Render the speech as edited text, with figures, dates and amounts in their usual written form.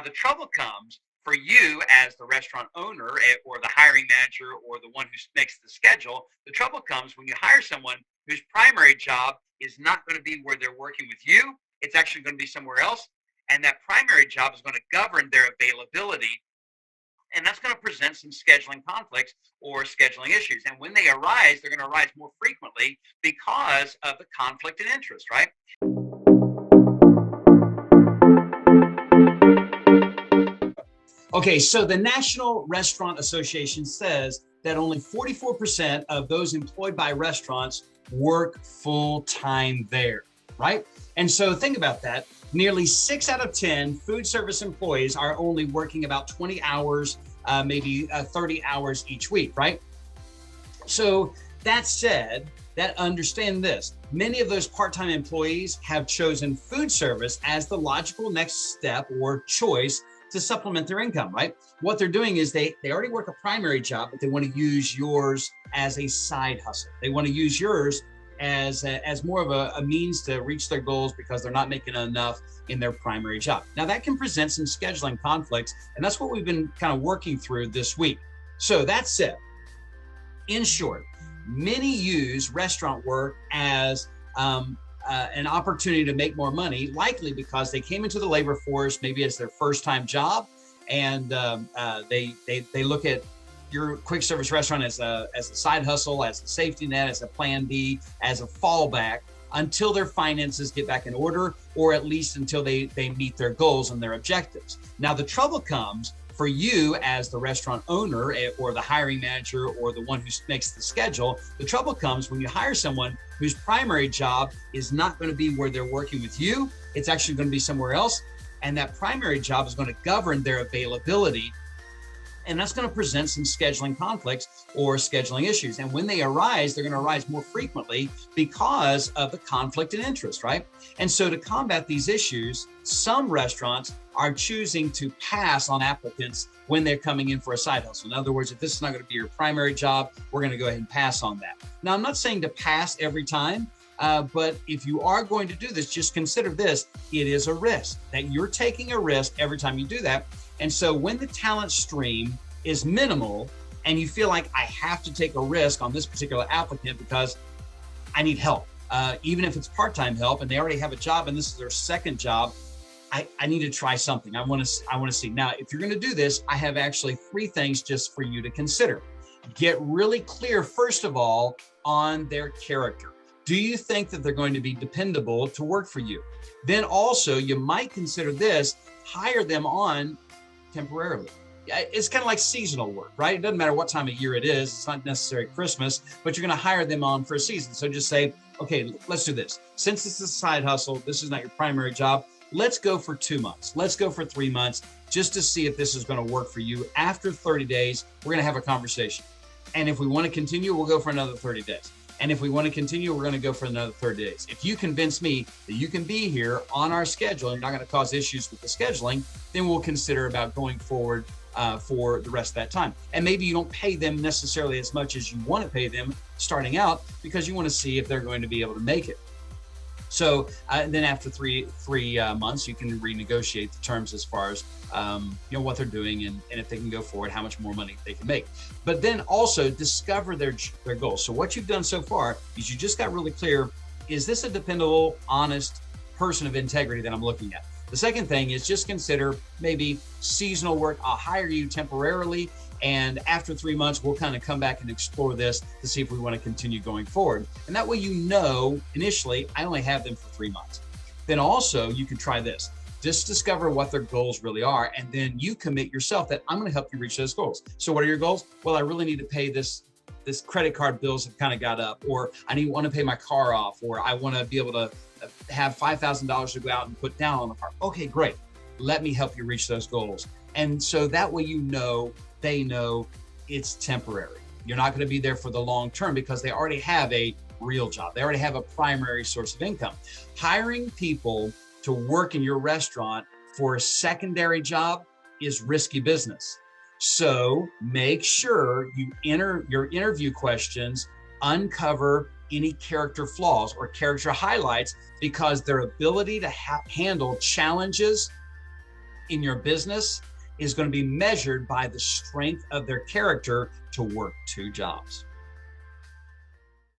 The trouble comes for you as the restaurant owner or the hiring manager or the one who makes the schedule. The trouble comes when you hire someone whose primary job is not going to be where they're working with you. It's actually going to be somewhere else. And that primary job is going to govern their availability. And that's going to present some scheduling conflicts or scheduling issues. And when they arise, they're going to arise more frequently because of the conflict in interest, right? Okay, so the National Restaurant Association says that only 44% of those employed by restaurants work full-time there, right? And so think about that. Nearly 6 out of 10 food service employees are only working about 20 hours, maybe 30 hours each week, right? So that said, understand this, many of those part-time employees have chosen food service as the logical next step or choice to supplement their income, right? What they're doing is they already work a primary job, but they want to use yours as a side hustle. They want to use yours as more of a means to reach their goals because they're not making enough in their primary job. Now that can present some scheduling conflicts, and that's what we've been kind of working through this week. So that said, in short, many use restaurant work as an opportunity to make more money, likely because they came into the labor force maybe as their first time job, and they look at your quick service restaurant as a side hustle, as a safety net, as a plan B, as a fallback until their finances get back in order, or at least until they meet their goals and their objectives. Now the trouble comes for you as the restaurant owner or the hiring manager or the one who makes the schedule. The trouble comes when you hire someone whose primary job is not going to be where they're working with you. It's actually going to be somewhere else. And that primary job is going to govern their availability. And that's going to present some scheduling conflicts or scheduling issues. And when they arise, they're going to arise more frequently because of the conflict in interest, right? And so to combat these issues, some restaurants are choosing to pass on applicants when they're coming in for a side hustle. In other words, if this is not going to be your primary job, we're going to go ahead and pass on that. Now, I'm not saying to pass every time, but if you are going to do this, just consider this. It is a risk that you're taking a risk every time you do that. And so when the talent stream is minimal and you feel like I have to take a risk on this particular applicant because I need help, even if it's part-time help and they already have a job and this is their second job, I need to try something. I want to see. Now, if you're going to do this, I have actually 3 things just for you to consider. Get really clear, first of all, on their character. Do you think that they're going to be dependable to work for you? Then also, you might consider this, hire them on temporarily. It's kind of like seasonal work, right? It doesn't matter what time of year it is. It's not necessarily Christmas, but you're going to hire them on for a season. So just say, okay, let's do this. Since this is a side hustle, this is not your primary job. Let's go for 2 months. Let's go for 3 months just to see if this is going to work for you. After 30 days, we're going to have a conversation. And if we want to continue, we'll go for another 30 days. And if we want to continue, we're going to go for another 30 days. If you convince me that you can be here on our schedule and you're not going to cause issues with the scheduling, then we'll consider about going forward for the rest of that time. And maybe you don't pay them necessarily as much as you want to pay them starting out because you want to see if they're going to be able to make it. So then after three months, you can renegotiate the terms as far as what they're doing and if they can go forward, how much more money they can make. But then also discover their goals. So what you've done so far is you just got really clear, is this a dependable, honest person of integrity that I'm looking at? The second thing is just consider maybe seasonal work. I'll hire you temporarily, and after 3 months, we'll kind of come back and explore this to see if we want to continue going forward. And that way, initially, I only have them for 3 months. Then also, you can try this. Just discover what their goals really are, and then you commit yourself that I'm going to help you reach those goals. So what are your goals? Well, I really need to pay this credit card bills have kind of got up, or I want to pay my car off, or I want to be able to have $5,000 to go out and put down on the car. Okay, great. Let me help you reach those goals. And so that way, they know it's temporary. You're not going to be there for the long term because they already have a real job. They already have a primary source of income. Hiring people to work in your restaurant for a secondary job is risky business. So make sure you enter your interview questions, uncover any character flaws or character highlights, because their ability to handle challenges in your business is going to be measured by the strength of their character to work two jobs.